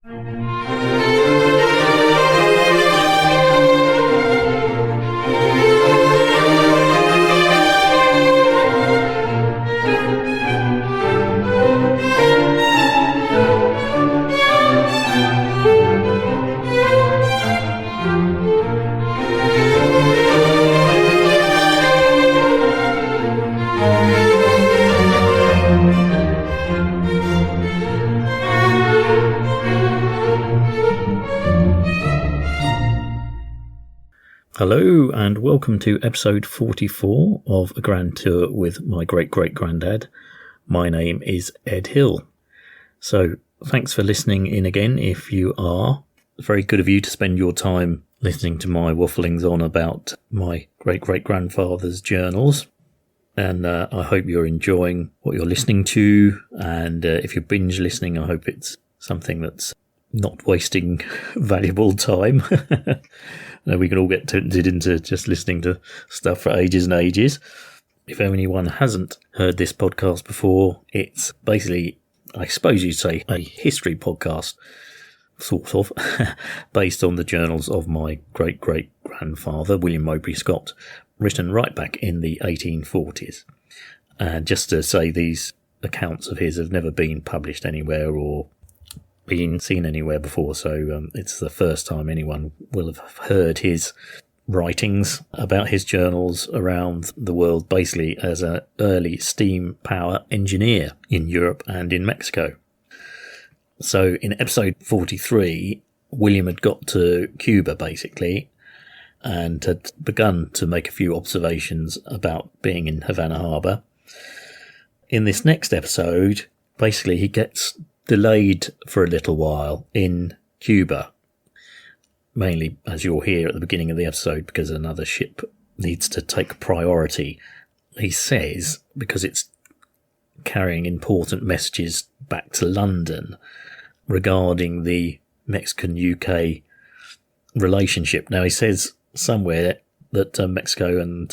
Hello and welcome to episode 44 of A Grand Tour with my great-great-granddad. My name is Ed Hill. So thanks for listening in again if you are. Very good of you to spend your time listening to my wafflings on about my great-great-grandfather's journals. And I hope you're enjoying what you're listening to. And if you're binge listening, I hope it's something that's not wasting valuable time. We can all get tempted into just listening to stuff for ages and ages. If anyone hasn't heard this podcast before, it's basically, I suppose you'd say, a history podcast, sort of, based on the journals of my great-great-grandfather, William Mowbray Scott, written right back in the 1840s. And just to say, these accounts of his have never been published anywhere or been seen anywhere before, so it's the first time anyone will have heard his writings about his journals around the world, basically as an early steam power engineer in Europe and in Mexico. So in episode 43, William had got to Cuba, basically, and had begun to make a few observations about being in Havana Harbour. In this next episode, basically he gets delayed for a little while in Cuba, mainly, as you'll hear at the beginning of the episode, because another ship needs to take priority. He says, because it's carrying important messages back to London regarding the Mexican-UK relationship. Now, he says somewhere that Mexico and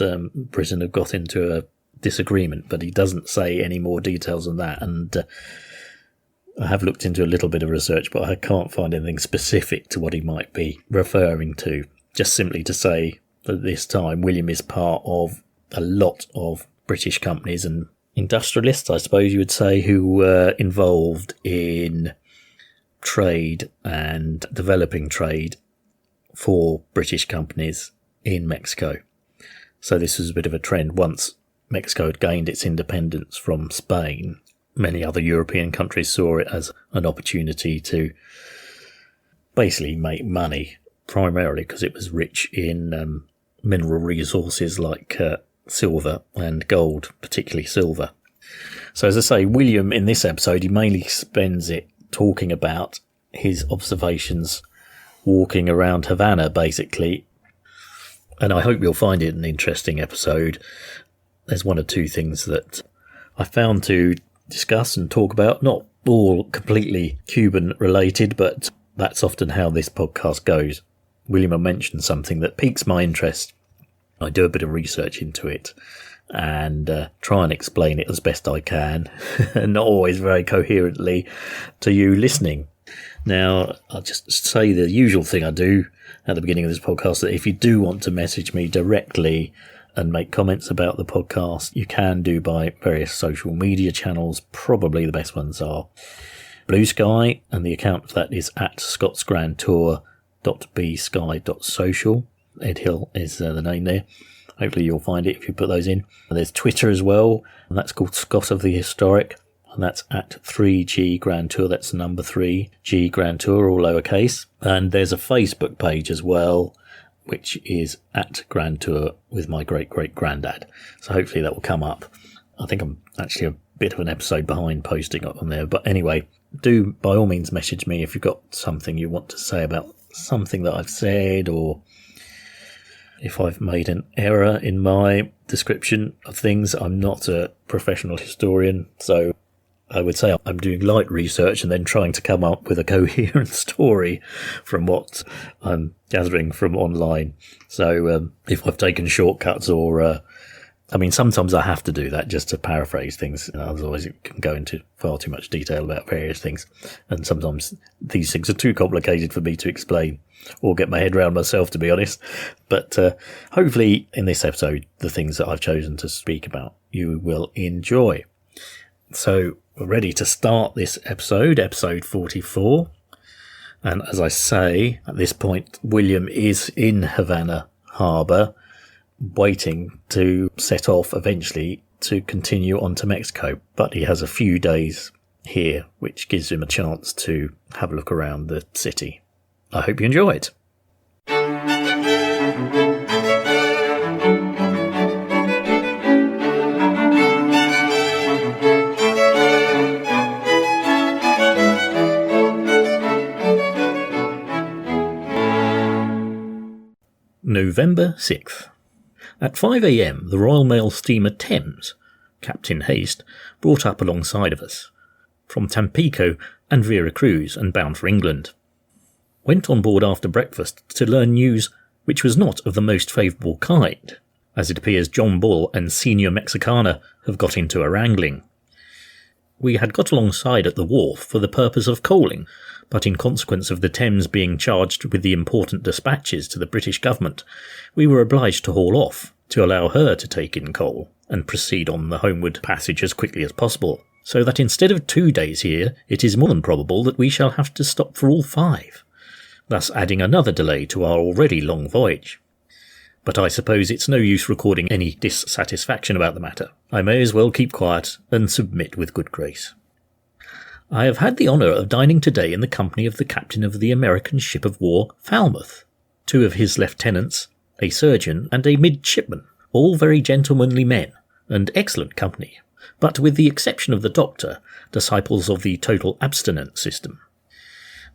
Britain have got into a disagreement, but he doesn't say any more details than that. And I have looked into a little bit of research, but I can't find anything specific to what he might be referring to. Just simply to say that this time William is part of a lot of British companies and industrialists, I suppose you would say, who were involved in trade and developing trade for British companies in Mexico. So this was a bit of a trend. Once Mexico had gained its independence from Spain, many other European countries saw it as an opportunity to basically make money, primarily because it was rich in mineral resources like silver and gold, particularly silver. So as I say, William, in this episode, he mainly spends it talking about his observations walking around Havana, basically. And I hope you'll find it an interesting episode. There's one or two things that I found to discuss and talk about, not all completely Cuban related, but that's often how this podcast goes. William will mention something that piques my interest. I do a bit of research into it and try and explain it as best I can, and not always very coherently to you listening. Now, I'll just say the usual thing I do at the beginning of this podcast, that if you do want to message me directly and make comments about the podcast, you can do by various social media channels. Probably the best ones are Blue Sky, and the account for that is at scotsgrandtour.bsky.social. Ed Hill is the name there. Hopefully you'll find it if you put those in. There's Twitter as well, and that's called Scott of the Historic, and that's at 3G Grand Tour. That's the number 3G Grand Tour, all lowercase. And there's a Facebook page as well, which is at Grand Tour with my great-great-granddad. So hopefully that will come up. I think I'm actually a bit of an episode behind posting up on there. But anyway, do by all means message me if you've got something you want to say about something that I've said, or if I've made an error in my description of things. I'm not a professional historian, so I would say I'm doing light research and then trying to come up with a coherent story from what I'm gathering from online. So if I've taken shortcuts or I mean, sometimes I have to do that just to paraphrase things. Otherwise, it can go into far too much detail about various things. And sometimes these things are too complicated for me to explain or get my head around myself, to be honest. But hopefully in this episode, the things that I've chosen to speak about, you will enjoy. So we're ready to start this episode 44. And as I say, at this point, William is in Havana Harbour, waiting to set off eventually to continue on to Mexico. But he has a few days here, which gives him a chance to have a look around the city. I hope you enjoy it. November 6th. At 5 a.m, the Royal Mail steamer Thames, Captain Haste, brought up alongside of us, from Tampico and Vera Cruz and bound for England. Went on board after breakfast to learn news which was not of the most favourable kind, as it appears John Bull and Senior Mexicana have got into a wrangling. We had got alongside at the wharf for the purpose of coaling, but in consequence of the Thames being charged with the important dispatches to the British government, we were obliged to haul off to allow her to take in coal and proceed on the homeward passage as quickly as possible, so that instead of 2 days here, it is more than probable that we shall have to stop for all 5, thus adding another delay to our already long voyage. But I suppose it's no use recording any dissatisfaction about the matter. I may as well keep quiet and submit with good grace. I have had the honour of dining today in the company of the captain of the American ship of war Falmouth, 2 of his lieutenants, a surgeon and a midshipman, all very gentlemanly men, and excellent company, but with the exception of the doctor, disciples of the total abstinence system.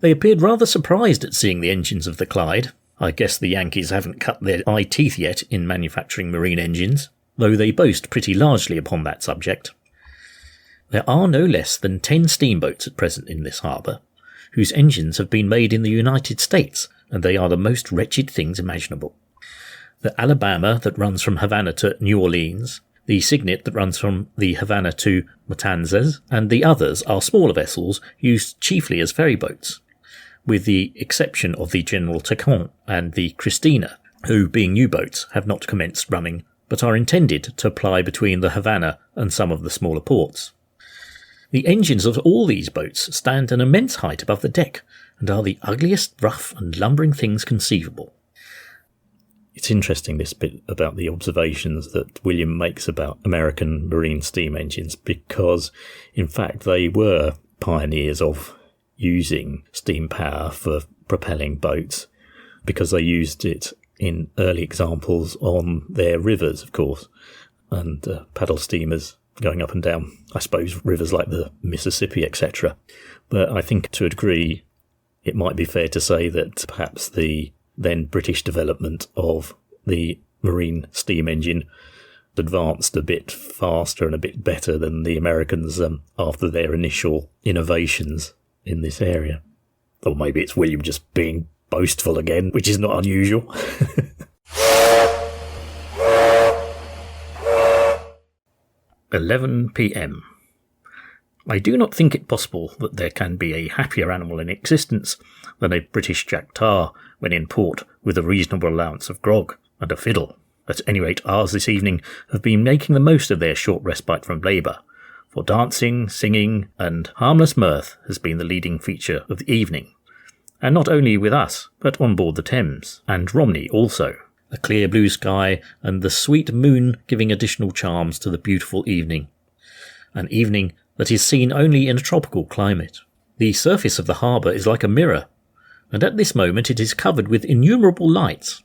They appeared rather surprised at seeing the engines of the Clyde. I guess the Yankees haven't cut their eye teeth yet in manufacturing marine engines, though they boast pretty largely upon that subject. There are no less than 10 steamboats at present in this harbour, whose engines have been made in the United States, and they are the most wretched things imaginable. The Alabama that runs from Havana to New Orleans, the Signet that runs from the Havana to Matanzas, and the others are smaller vessels used chiefly as ferry boats, with the exception of the General Tacon and the Christina, who, being new boats, have not commenced running, but are intended to ply between the Havana and some of the smaller ports. The engines of all these boats stand an immense height above the deck, and are the ugliest, rough and lumbering things conceivable. It's interesting, this bit about the observations that William makes about American marine steam engines, because, in fact, they were pioneers of using steam power for propelling boats, because they used it in early examples on their rivers, of course, and paddle steamers going up and down, I suppose, rivers like the Mississippi, etc. But I think to a degree it might be fair to say that perhaps the then British development of the marine steam engine advanced a bit faster and a bit better than the Americans after their initial innovations in this area. Or maybe it's William just being boastful again, which is not unusual. 11 p.m. I do not think it possible that there can be a happier animal in existence than a British Jack Tar when in port with a reasonable allowance of grog and a fiddle. At any rate, ours this evening have been making the most of their short respite from labour, for dancing, singing, and harmless mirth has been the leading feature of the evening, and not only with us, but on board the Thames, and Romney also. A clear blue sky, and the sweet moon giving additional charms to the beautiful evening. An evening that is seen only in a tropical climate. The surface of the harbour is like a mirror, and at this moment it is covered with innumerable lights.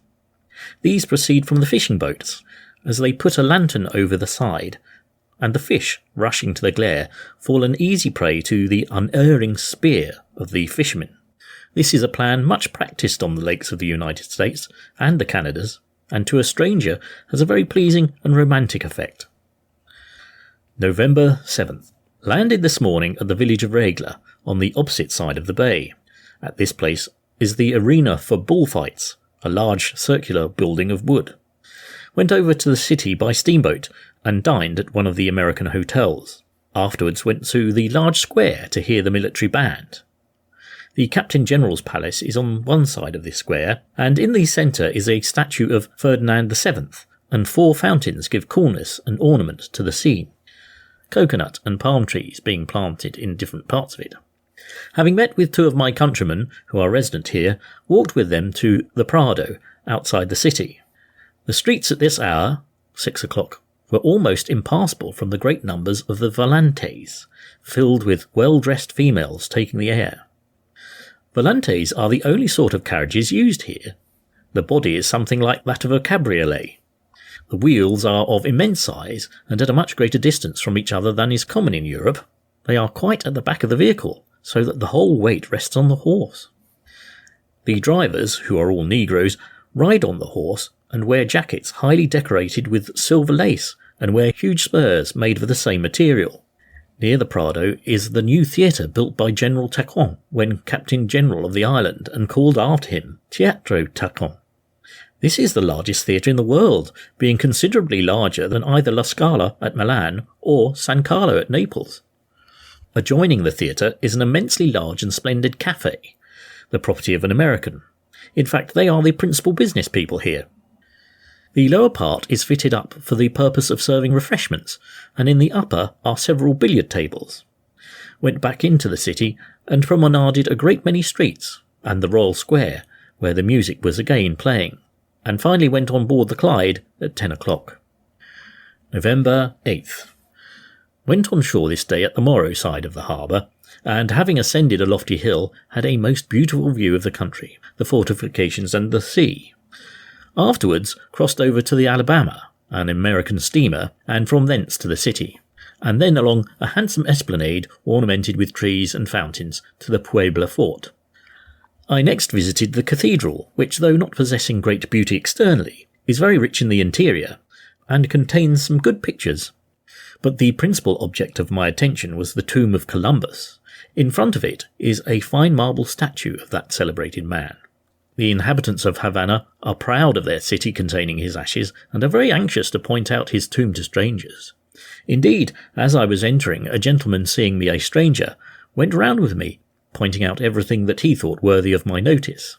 These proceed from the fishing boats, as they put a lantern over the side, and the fish, rushing to the glare, fall an easy prey to the unerring spear of the fishermen. This is a plan much practised on the lakes of the United States and the Canadas, and to a stranger has a very pleasing and romantic effect. November 7th. Landed this morning at the village of Regla, on the opposite side of the bay. At this place is the arena for bullfights, a large circular building of wood. went over to the city by steamboat and dined at one of the American hotels. Afterwards went to the large square to hear the military band. The Captain General's Palace is on one side of this square, and in the centre is a statue of Ferdinand VII, and 4 fountains give coolness and ornament to the scene, coconut and palm trees being planted in different parts of it. Having met with 2 of my countrymen, who are resident here, walked with them to the Prado, outside the city. The streets at this hour, 6 o'clock, were almost impassable from the great numbers of the volantes, filled with well-dressed females taking the air. Volantes are the only sort of carriages used here. The body is something like that of a cabriolet. The wheels are of immense size and at a much greater distance from each other than is common in Europe. They are quite at the back of the vehicle, so that the whole weight rests on the horse. The drivers, who are all Negroes, ride on the horse and wear jackets highly decorated with silver lace and wear huge spurs made of the same material. Near the Prado is the new theatre built by General Tacon when Captain General of the island and called after him, Teatro Tacon. This is the largest theatre in the world, being considerably larger than either La Scala at Milan or San Carlo at Naples. Adjoining the theatre is an immensely large and splendid café, the property of an American. In fact, they are the principal business people here. The lower part is fitted up for the purpose of serving refreshments, and in the upper are several billiard tables. Went back into the city and promenaded a great many streets, and the Royal Square, where the music was again playing, and finally went on board the Clyde at 10 o'clock. November 8th. Went on shore this day at the Morro side of the harbour, and having ascended a lofty hill, had a most beautiful view of the country, the fortifications and the sea. Afterwards crossed over to the Alabama, an American steamer, and from thence to the city, and then along a handsome esplanade ornamented with trees and fountains to the Puebla fort. I next visited the cathedral, which, though not possessing great beauty externally, is very rich in the interior, and contains some good pictures. But the principal object of my attention was the tomb of Columbus. In front of it is a fine marble statue of that celebrated man. The inhabitants of Havana are proud of their city containing his ashes, and are very anxious to point out his tomb to strangers. Indeed, as I was entering, a gentleman, seeing me a stranger, went round with me, pointing out everything that he thought worthy of my notice,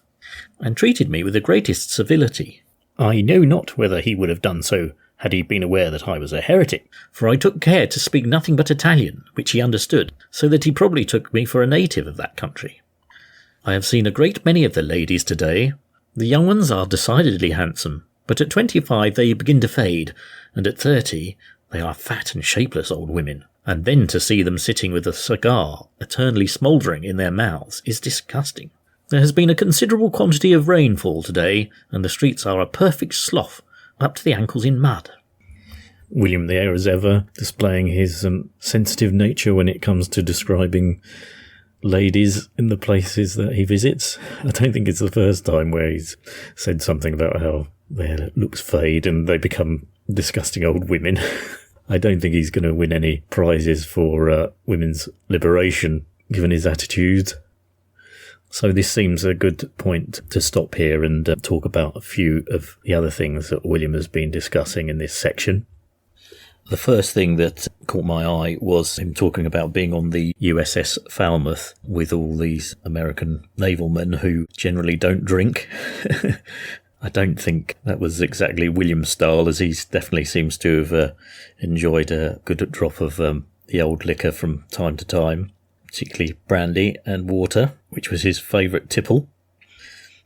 and treated me with the greatest civility. I know not whether he would have done so had he been aware that I was a heretic, for I took care to speak nothing but Italian, which he understood, so that he probably took me for a native of that country. I have seen a great many of the ladies today. The young ones are decidedly handsome, but at 25 they begin to fade, and at 30 they are fat and shapeless old women, and then to see them sitting with a cigar eternally smouldering in their mouths is disgusting. There has been a considerable quantity of rainfall today, and the streets are a perfect slough, up to the ankles in mud. William there is ever displaying his sensitive nature when it comes to describing ladies in the places that he visits. I don't think it's the first time where he's said something about how their looks fade and they become disgusting old women. I don't think he's going to win any prizes for women's liberation, given his attitude. So this seems a good point to stop here and talk about a few of the other things that William has been discussing in this section. The first thing that caught my eye was him talking about being on the USS Falmouth with all these American naval men who generally don't drink. I don't think that was exactly William's style, as he definitely seems to have enjoyed a good drop of the old liquor from time to time, particularly brandy and water, which was his favourite tipple.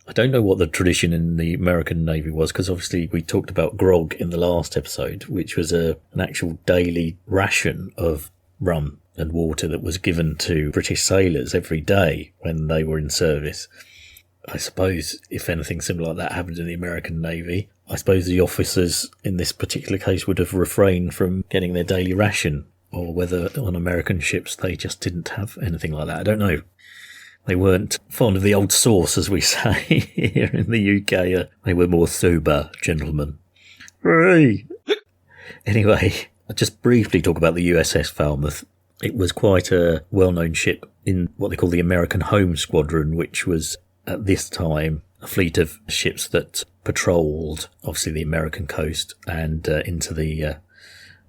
I don't know what the tradition in the American Navy was, because obviously we talked about grog in the last episode, which was an actual daily ration of rum and water that was given to British sailors every day when they were in service. I suppose if anything similar like that happened in the American Navy, I suppose the officers in this particular case would have refrained from getting their daily ration, or whether on American ships they just didn't have anything like that. I don't know. They weren't fond of the old sauce, as we say here in the UK. They were more sober gentlemen. Hooray! Anyway, I'll just briefly talk about the USS Falmouth. It was quite a well-known ship in what they call the American Home Squadron, which was at this time a fleet of ships that patrolled, obviously, the American coast and into the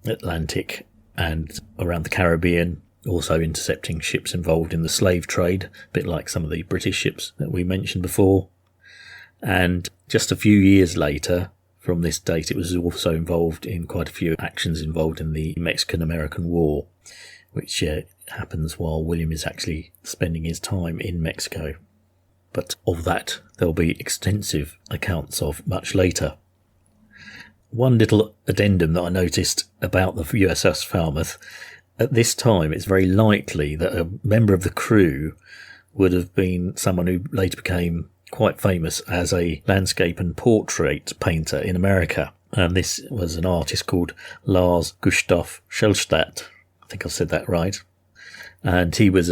Atlantic and around the Caribbean, also intercepting ships involved in the slave trade, a bit like some of the British ships that we mentioned before. And just a few years later, from this date, it was also involved in quite a few actions involved in the Mexican-American War, which happens while William is actually spending his time in Mexico. But of that, there'll be extensive accounts of much later. One little addendum that I noticed about the USS Falmouth, at this time it's very likely that a member of the crew would have been someone who later became quite famous as a landscape and portrait painter in America. And this was an artist called Lars Gustav Schellstadt. I think I said that right. And he was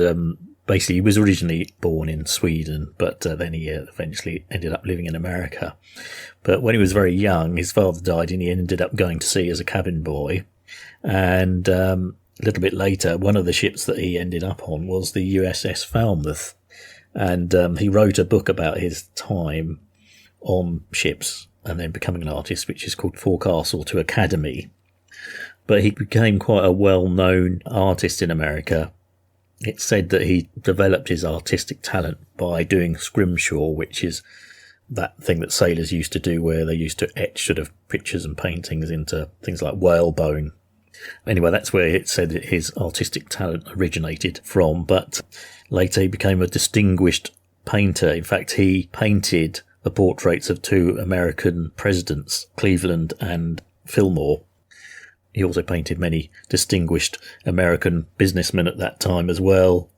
basically, he was originally born in Sweden, but then he eventually ended up living in America. But when he was very young, his father died and he ended up going to sea as a cabin boy. And a little bit later, one of the ships that he ended up on was the USS Falmouth. And he wrote a book about his time on ships and then becoming an artist, which is called Forecastle to Academy. But he became quite a well-known artist in America. It's said that he developed his artistic talent by doing scrimshaw, which is that thing that sailors used to do where they used to etch sort of pictures and paintings into things like whalebone. Anyway, that's where it said that his artistic talent originated from, but later he became a distinguished painter. In fact, he painted the portraits of two American presidents, Cleveland and Fillmore. He also painted many distinguished American businessmen at that time as well,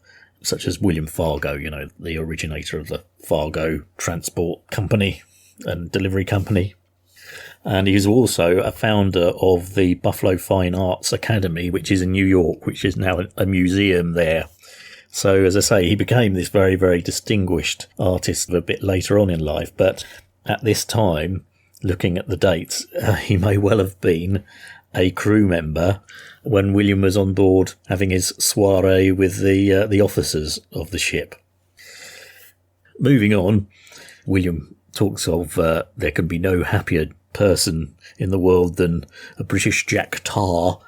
such as William Fargo, you know, the originator of the Fargo Transport Company and Delivery Company. And he's also a founder of the Buffalo Fine Arts Academy, which is in New York, which is now a museum there. So, as I say, he became this very, very distinguished artist a bit later on in life. But at this time, looking at the dates, he may well have been a crew member when William was on board having his soiree with the officers of the ship. Moving on, William talks of there can be no happier person in the world than a British Jack Tar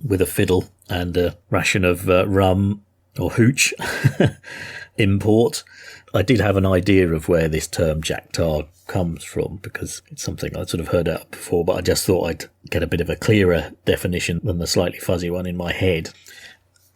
with a fiddle and a ration of rum or hooch import. I did have an idea of where this term Jack Tar comes from because it's something I'd sort of heard out before, but I just thought I'd get a bit of a clearer definition than the slightly fuzzy one in my head.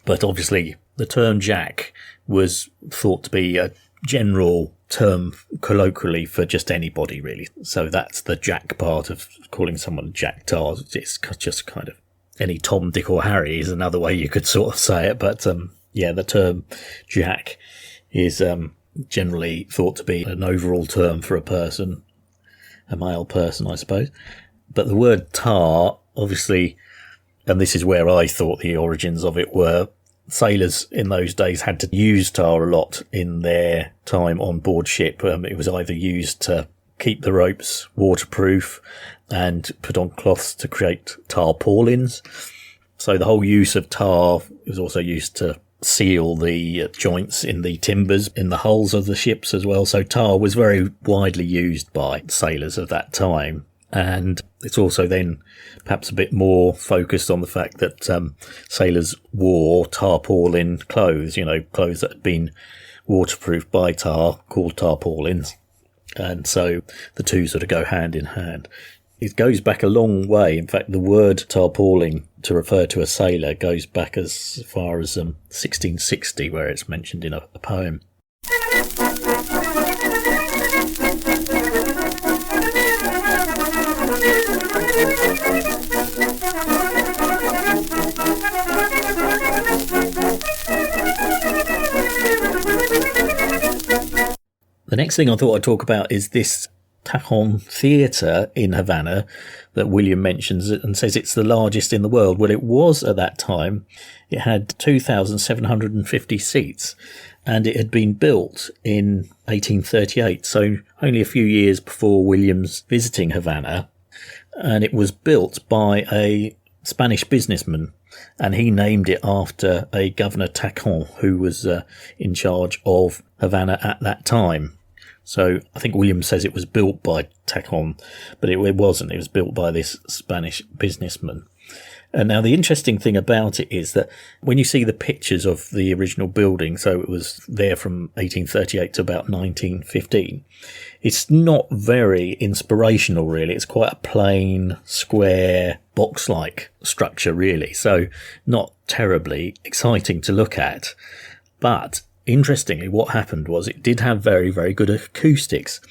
But obviously the term Jack was thought to be a general term colloquially for just anybody, really. So that's the Jack part of calling someone Jack Tar. It's just kind of any Tom, Dick or Harry is another way you could sort of say it. But yeah, the term Jack is generally thought to be an overall term for a person, a male person, I suppose. But the word tar, obviously, and this is where I thought the origins of it were, sailors in those days had to use tar a lot in their time on board ship. It was either used to keep the ropes waterproof and put on cloths to create tarpaulins. So the whole use of tar was also used to seal the joints in the timbers in the hulls of the ships as well. So tar was very widely used by sailors of that time. And it's also then perhaps a bit more focused on the fact that sailors wore tarpaulin clothes, you know, clothes that had been waterproofed by tar, called tarpaulins. And so the two sort of go hand in hand. It goes back a long way. In fact, the word tarpaulin to refer to a sailor goes back as far as 1660, where it's mentioned in a poem. The next thing I thought I'd talk about is this Tacon Theatre in Havana that William mentions and says it's the largest in the world. Well, it was at that time. It had 2,750 seats and it had been built in 1838, so only a few years before William's visiting Havana. And it was built by a Spanish businessman, and he named it after a Governor Tacon who was in charge of Havana at that time. So I think William says it was built by Tacon, but it wasn't. It was built by this Spanish businessman. And now the interesting thing about it is that when you see the pictures of the original building, so it was there from 1838 to about 1915, it's not very inspirational, really. It's quite a plain, square, box-like structure, really. So not terribly exciting to look at. But interestingly, what happened was it did have very, very good acoustics.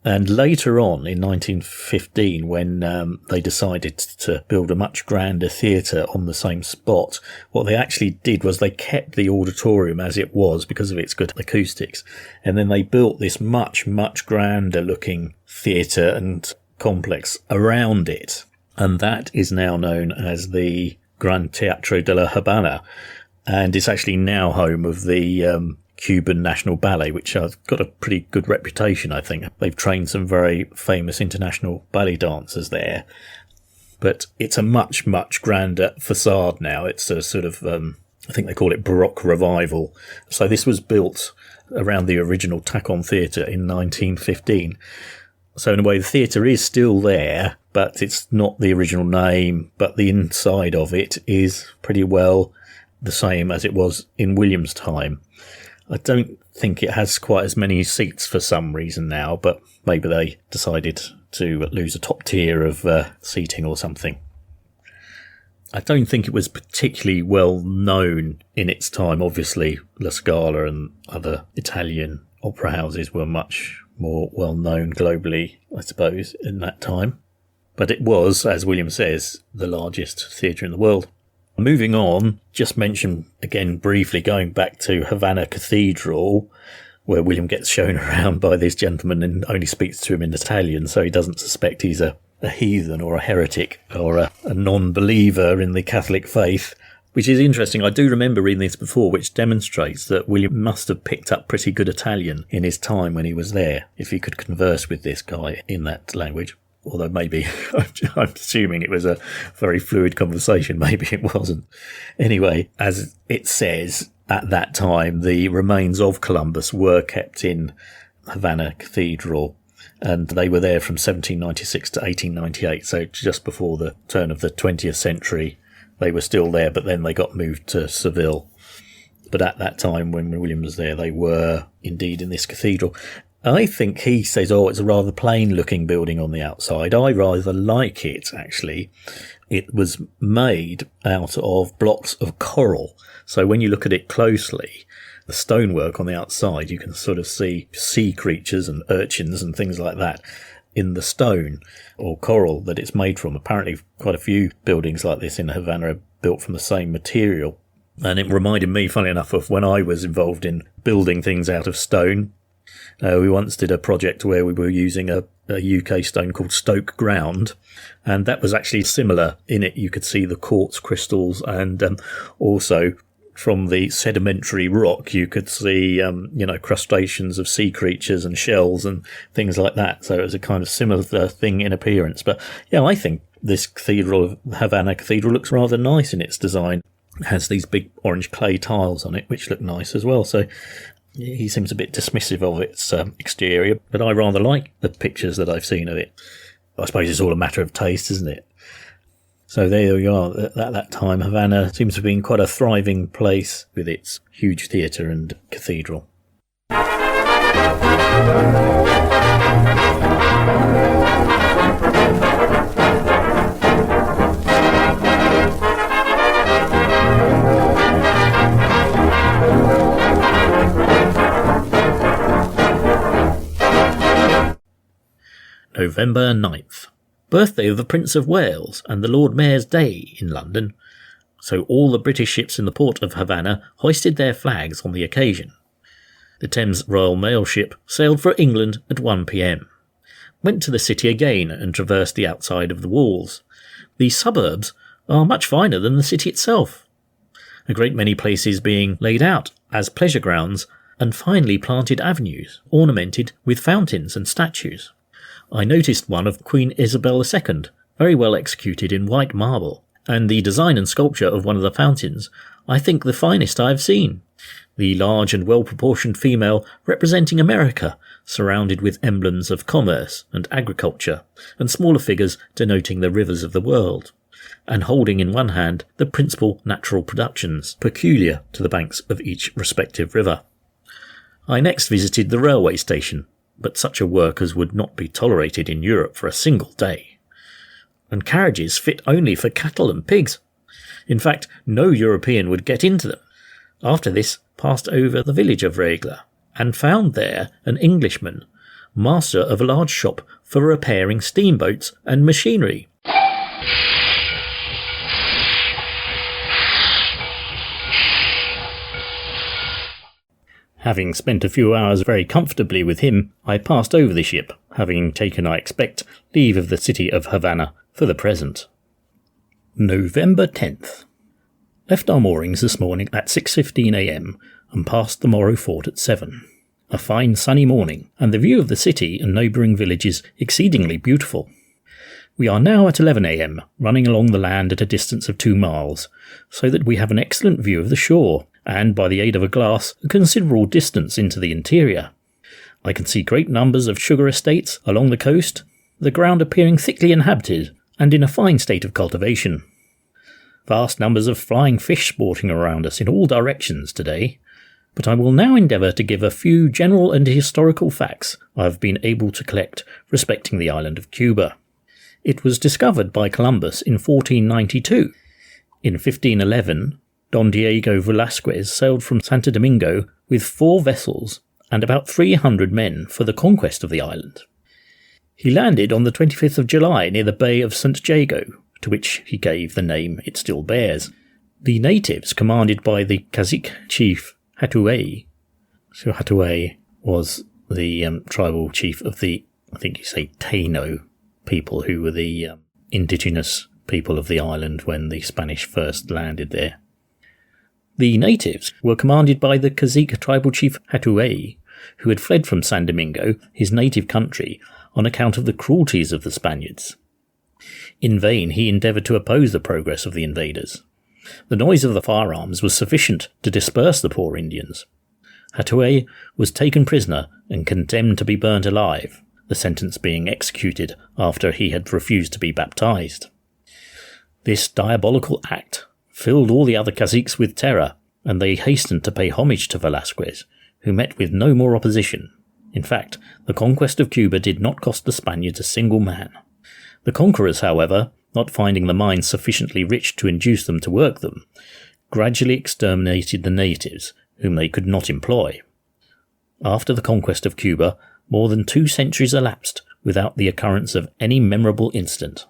And later on in 1915, when they decided to build a much grander theatre on the same spot, what they actually did was they kept the auditorium as it was because of its good acoustics. And then they built this much, much grander looking theatre and complex around it. And that is now known as the Gran Teatro de la Havana. And it's actually now home of the Cuban National Ballet, which has got a pretty good reputation, I think. They've trained some very famous international ballet dancers there. But it's a much, much grander facade now. It's a sort of, I think they call it Baroque revival. So this was built around the original Tacon Theatre in 1915. So in a way, the theatre is still there, but it's not the original name. But the inside of it is pretty well the same as it was in William's time. I don't think it has quite as many seats for some reason now, but maybe they decided to lose a top tier of seating or something. I don't think it was particularly well known in its time. Obviously, La Scala and other Italian opera houses were much more well known globally, I suppose, in that time. But it was, as William says, the largest theatre in the world. Moving on, just mention again briefly going back to Havana Cathedral, where William gets shown around by this gentleman and only speaks to him in Italian, so he doesn't suspect he's a heathen or a heretic or a non-believer in the Catholic faith, which is interesting. I do remember reading this before, which demonstrates that William must have picked up pretty good Italian in his time when he was there, if he could converse with this guy in that language. Although maybe, I'm assuming it was a very fluid conversation. Maybe it wasn't. Anyway, as it says, at that time, the remains of Columbus were kept in Havana Cathedral, and they were there from 1796 to 1898. So just before the turn of the 20th century, they were still there, but then they got moved to Seville. But at that time, when William was there, they were indeed in this cathedral. I think he says, it's a rather plain-looking building on the outside. I rather like it, actually. It was made out of blocks of coral. So when you look at it closely, the stonework on the outside, you can sort of see sea creatures and urchins and things like that in the stone or coral that it's made from. Apparently, quite a few buildings like this in Havana are built from the same material. And it reminded me, funnily enough, of when I was involved in building things out of stone. We once did a project where we were using a UK stone called Stoke Ground, and that was actually similar. In it, you could see the quartz crystals, and also from the sedimentary rock, you could see, crustaceans of sea creatures and shells and things like that. So it was a kind of similar thing in appearance. But yeah, I think this cathedral, Havana Cathedral, looks rather nice in its design. It has these big orange clay tiles on it, which look nice as well. So he seems a bit dismissive of its exterior, but I rather like the pictures that I've seen of it. I suppose it's all a matter of taste, isn't it? So there you are. At that time, Havana seems to have been quite a thriving place with its huge theatre and cathedral. November 9th. Birthday of the Prince of Wales and the Lord Mayor's Day in London. So all the British ships in the port of Havana hoisted their flags on the occasion. The Thames Royal Mail ship sailed for England at 1 p.m. Went to the city again and traversed the outside of the walls. The suburbs are much finer than the city itself. A great many places being laid out as pleasure grounds and finely planted avenues ornamented with fountains and statues. I noticed one of Queen Isabel II, very well executed in white marble, and the design and sculpture of one of the fountains, I think the finest I have seen. The large and well-proportioned female representing America surrounded with emblems of commerce and agriculture, and smaller figures denoting the rivers of the world, and holding in one hand the principal natural productions peculiar to the banks of each respective river. I next visited the railway station, but such a work as would not be tolerated in Europe for a single day. And carriages fit only for cattle and pigs. In fact, no European would get into them. After this, passed over the village of Regla, and found there an Englishman, master of a large shop for repairing steamboats and machinery. Having spent a few hours very comfortably with him, I passed over the ship, having taken, I expect, leave of the city of Havana for the present. November 10th. Left our moorings this morning at 6:15 a.m. and passed the Morro Fort at 7. A fine sunny morning, and the view of the city and neighbouring villages exceedingly beautiful. We are now at 11 a.m, running along the land at a distance of 2 miles, so that we have an excellent view of the shore, and by the aid of a glass, a considerable distance into the interior. I can see great numbers of sugar estates along the coast, the ground appearing thickly inhabited and in a fine state of cultivation. Vast numbers of flying fish sporting around us in all directions today, but I will now endeavour to give a few general and historical facts I have been able to collect respecting the island of Cuba. It was discovered by Columbus in 1492. In 1511, Don Diego Velázquez sailed from Santo Domingo with 4 vessels and about 300 men for the conquest of the island. He landed on the 25th of July near the Bay of St. Jago, to which he gave the name it still bears. The natives, commanded by the cacique chief Hatuey. So Hatuey was the tribal chief of the, I think you say, Taino people, who were the indigenous people of the island when the Spanish first landed there. The natives were commanded by the cacique tribal chief Hatuey, who had fled from San Domingo, his native country, on account of the cruelties of the Spaniards. In vain he endeavoured to oppose the progress of the invaders. The noise of the firearms was sufficient to disperse the poor Indians. Hatuey was taken prisoner and condemned to be burnt alive, the sentence being executed after he had refused to be baptized. This diabolical act filled all the other caciques with terror, and they hastened to pay homage to Velázquez, who met with no more opposition. In fact, the conquest of Cuba did not cost the Spaniards a single man. The conquerors, however, not finding the mines sufficiently rich to induce them to work them, gradually exterminated the natives, whom they could not employ. After the conquest of Cuba, more than 2 centuries elapsed without the occurrence of any memorable incident.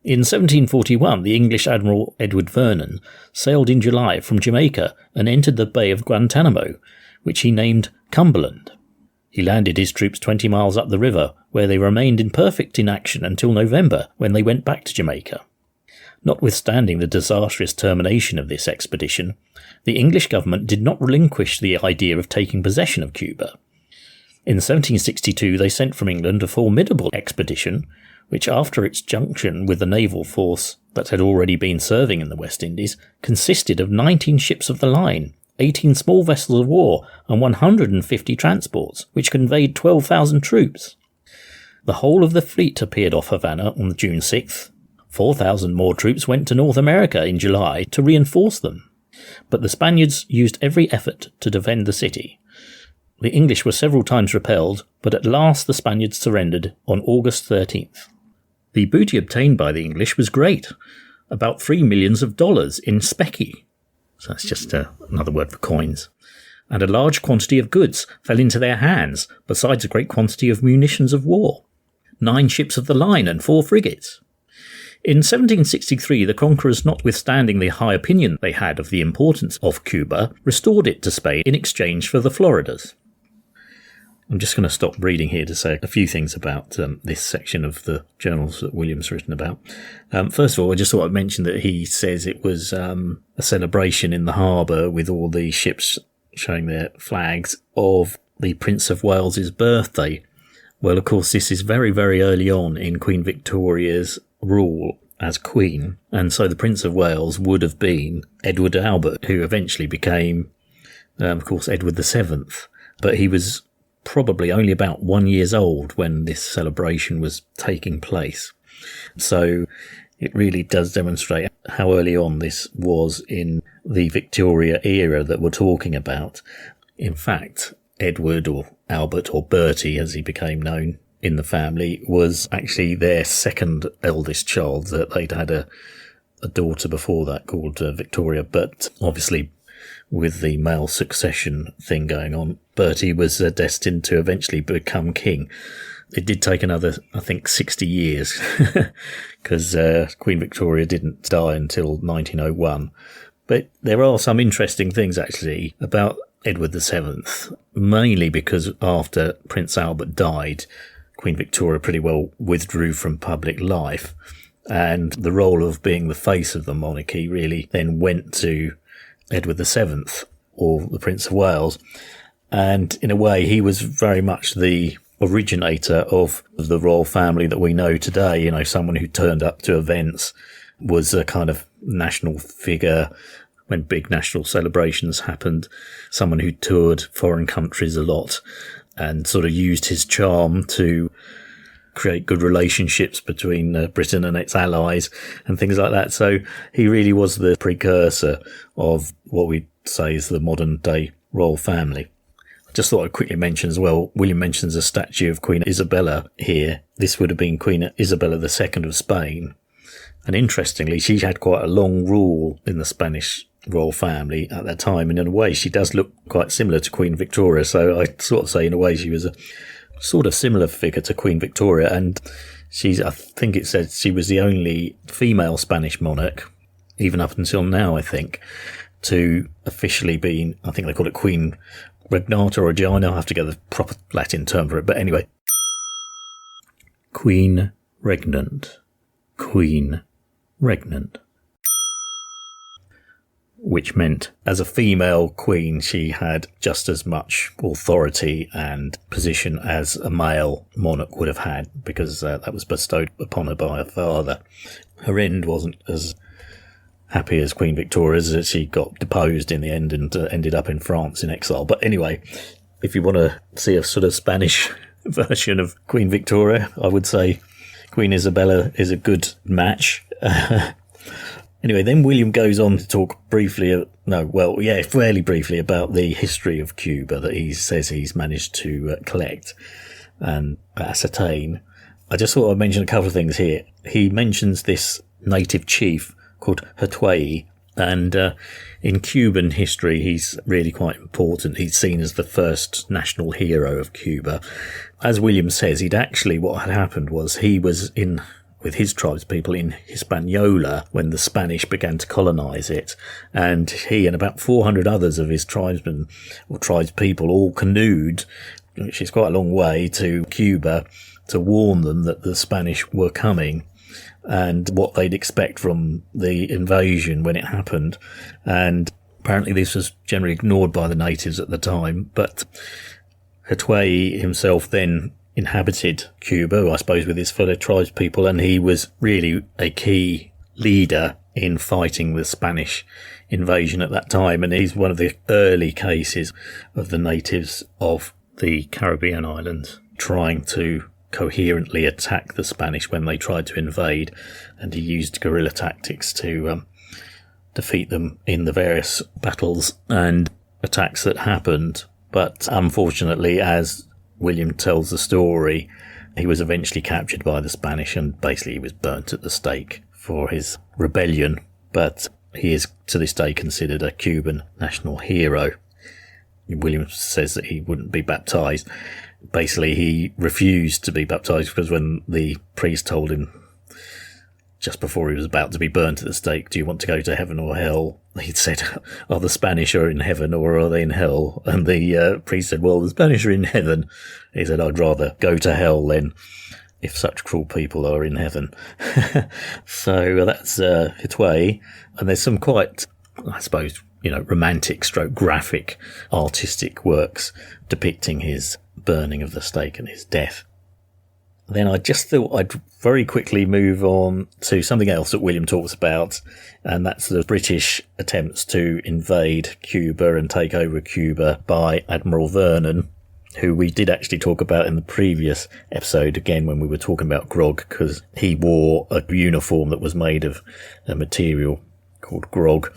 In 1741, the English Admiral Edward Vernon sailed in July from Jamaica and entered the Bay of Guantanamo, which he named Cumberland. He landed his troops 20 miles up the river, where they remained in perfect inaction until November, when they went back to Jamaica. Notwithstanding the disastrous termination of this expedition, the English government did not relinquish the idea of taking possession of Cuba. In 1762 they sent from England a formidable expedition, which after its junction with the naval force that had already been serving in the West Indies, consisted of 19 ships of the line, 18 small vessels of war, and 150 transports, which conveyed 12,000 troops. The whole of the fleet appeared off Havana on June 6th. 4,000 more troops went to North America in July to reinforce them. But the Spaniards used every effort to defend the city. The English were several times repelled, but at last the Spaniards surrendered on August 13th. The booty obtained by the English was great, about $3 million in specie. So that's just another word for coins. And a large quantity of goods fell into their hands, besides a great quantity of munitions of war. 9 ships of the line and 4 frigates. In 1763, the conquerors, notwithstanding the high opinion they had of the importance of Cuba, restored it to Spain in exchange for the Floridas. I'm just going to stop reading here to say a few things about this section of the journals that William's written about. First of all, I just thought I'd mention that he says it was a celebration in the harbour with all the ships showing their flags of the Prince of Wales's birthday. Well, of course, this is very, very early on in Queen Victoria's rule as Queen, and so the Prince of Wales would have been Edward Albert, who eventually became, of course, Edward VII. But he was probably only about 1 year old when this celebration was taking place. So it really does demonstrate how early on this was in the Victoria era that we're talking about. In fact, Edward, or Albert, or Bertie as he became known in the family, was actually their second eldest child. That they'd had a daughter before that called Victoria, but obviously with the male succession thing going on, Bertie was destined to eventually become king. It did take another, I think, 60 years because Queen Victoria didn't die until 1901. But there are some interesting things actually about Edward VII, mainly because after Prince Albert died, Queen Victoria pretty well withdrew from public life, and the role of being the face of the monarchy really then went to Edward VII, or the Prince of Wales. And in a way, he was very much the originator of the royal family that we know today. You know, someone who turned up to events, was a kind of national figure when big national celebrations happened, someone who toured foreign countries a lot and sort of used his charm to create good relationships between Britain and its allies and things like that. So he really was the precursor of what we'd say is the modern day royal family. I just thought I'd quickly mention as well, William mentions a statue of Queen Isabella here. This would have been Queen Isabella II of Spain. And interestingly, she had quite a long rule in the Spanish royal family at that time. And in a way, she does look quite similar to Queen Victoria. So I sort of say, in a way, she was a sort of similar figure to Queen Victoria. And I think it said she was the only female Spanish monarch, even up until now, I think, to officially be, I think they call it Queen Regnata or Regina. I have to get the proper Latin term for it. But anyway, Queen Regnant. Queen Regnant. Which meant as a female queen, she had just as much authority and position as a male monarch would have had, because that was bestowed upon her by her father. Her end wasn't as happy as Queen Victoria's, as she got deposed in the end and ended up in France in exile. But anyway, if you want to see a sort of Spanish version of Queen Victoria, I would say Queen Isabella is a good match. Anyway, then William goes on to talk fairly briefly about the history of Cuba that he says he's managed to collect and ascertain. I just thought I'd mention a couple of things here. He mentions this native chief called Hatuey, and in Cuban history, he's really quite important. He's seen as the first national hero of Cuba. As William says, what had happened was he was with his tribespeople in Hispaniola when the Spanish began to colonise it, and he and about 400 others of his tribesmen or tribespeople all canoed, which is quite a long way, to Cuba to warn them that the Spanish were coming and what they'd expect from the invasion when it happened. And apparently this was generally ignored by the natives at the time, but Hatuey himself then inhabited Cuba, I suppose, with his fellow tribespeople, and he was really a key leader in fighting the Spanish invasion at that time. And he's one of the early cases of the natives of the Caribbean islands trying to coherently attack the Spanish when they tried to invade, and he used guerrilla tactics to defeat them in the various battles and attacks that happened. But unfortunately, as William tells the story, he was eventually captured by the Spanish and basically he was burnt at the stake for his rebellion. But he is to this day considered a Cuban national hero. William says that he wouldn't be baptised. Basically, he refused to be baptised because when the priest told him just before he was about to be burnt at the stake, do you want to go to heaven or hell? He said, are the Spanish are in heaven or are they in hell? And the priest said, well, the Spanish are in heaven. He said, I'd rather go to hell then, if such cruel people are in heaven. So that's Hatuey. And there's some quite, I suppose, romantic stroke graphic artistic works depicting his burning of the stake and his death. Then I just thought I'd very quickly move on to something else that William talks about, and that's the British attempts to invade Cuba and take over Cuba by Admiral Vernon. who we did actually talk about in the previous episode, again, when we were talking about grog, because he wore a uniform that was made of a material called grog,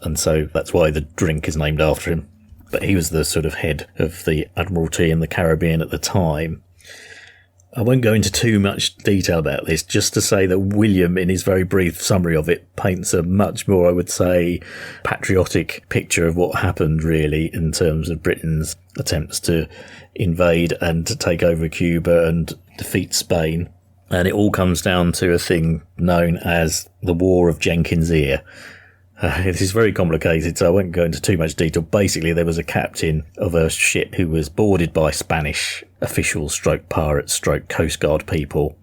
and so that's why the drink is named after him. But he was the sort of head of the Admiralty in the Caribbean at the time. I won't go into too much detail about this, just to say that William, in his very brief summary of it, paints a much more, I would say, patriotic picture of what happened, really, in terms of Britain's attempts to invade and to take over Cuba and defeat Spain. And it all comes down to a thing known as the War of Jenkins' Ear. It is very complicated, so I won't go into too much detail. Basically, there was a captain of a ship who was boarded by Spanish officials, stroke pirates, stroke Coast Guard people,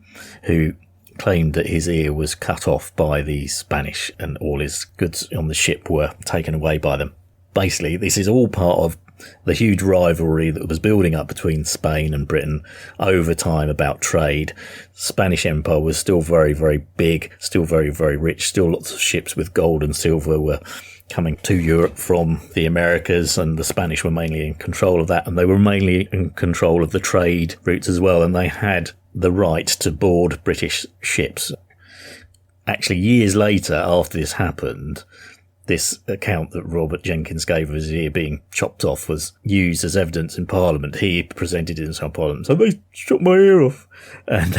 who claimed that his ear was cut off by the Spanish and all his goods on the ship were taken away by them. Basically, this is all part of the huge rivalry that was building up between Spain and Britain over time about trade. Spanish Empire was still very, very big, still very, very rich, still lots of ships with gold and silver were coming to Europe from the Americas, and the Spanish were mainly in control of that, and they were mainly in control of the trade routes as well, and they had the right to board British ships. Actually, years later, after this happened, this account that Robert Jenkins gave of his ear being chopped off was used as evidence in Parliament. He presented it in some Parliament. So they chopped my ear off. And,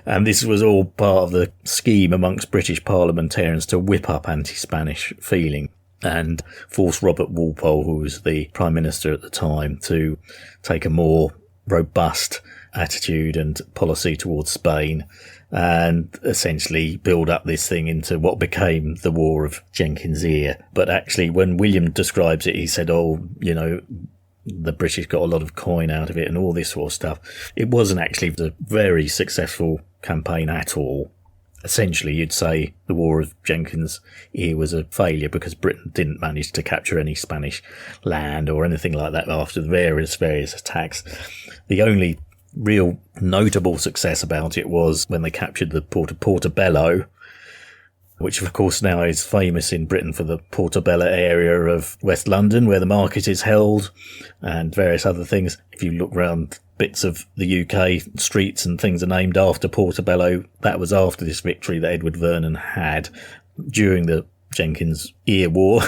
and this was all part of the scheme amongst British parliamentarians to whip up anti-Spanish feeling and force Robert Walpole, who was the Prime Minister at the time, to take a more robust attitude and policy towards Spain, and essentially build up this thing into what became the War of Jenkins' Ear. But actually, when William describes it, he said, the British got a lot of coin out of it and all this sort of stuff. It wasn't actually a very successful campaign at all. Essentially, you'd say the War of Jenkins' Ear was a failure because Britain didn't manage to capture any Spanish land or anything like that after the various attacks. The only real notable success about it was when they captured the port of Portobello, which of course now is famous in Britain for the Portobello area of West London, where the market is held, and various other things. If you look around bits of the UK, streets and things are named after Portobello. That was after this victory that Edward Vernon had during the Jenkins' Ear War.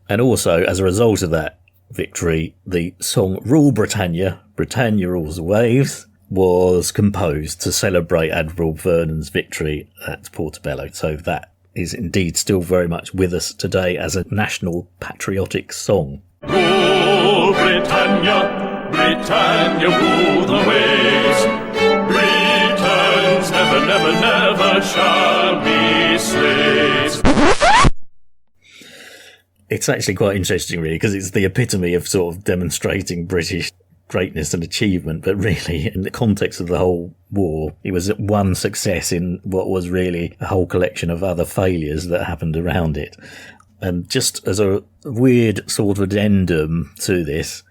And also, as a result of that victory, the song Rule Britannia, Britannia Rules the Waves, was composed to celebrate Admiral Vernon's victory at Portobello. So that is indeed still very much with us today as a national patriotic song. Rule Britannia, Britannia rule the waves. Britons never, never, never shall be slaves. It's actually quite interesting, really, because it's the epitome of sort of demonstrating British greatness and achievement, but really, in the context of the whole war, it was one success in what was really a whole collection of other failures that happened around it. And just as a weird sort of addendum to this,